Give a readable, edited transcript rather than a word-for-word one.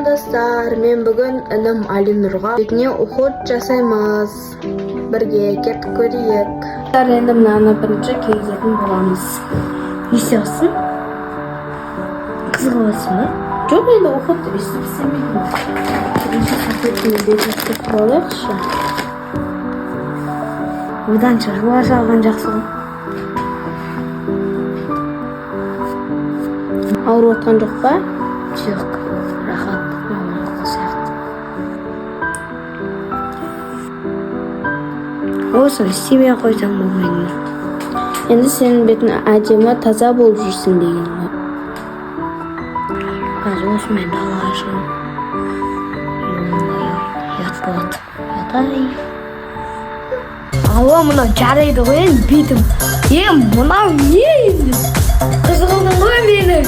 достар, мен бүгін інім Алинұрға бетіне уход жасаймыз. Бірге кеттік көрейік. Енді мынаны бірінші кигізетін боламыз. Не істейсің? Қызық боласың ба? Жоқ, енді уход өйстіп істемеймін. Бірінші сақетіне бетін істеп болайықшы. Оданша жуа салған жақсы ғой. Ауырып отқан жоқ па? Жоқ, рахат. Осы істемей қойсаң болмайды. Енді сенің бетін әдемі таза болып жүрсін деген ғой. Қазір осымен далаға шығып ят болады. Ятай. Ала мына жарайды ғой енді бетім. Мынау не енді? Қызығылдың ғой менің.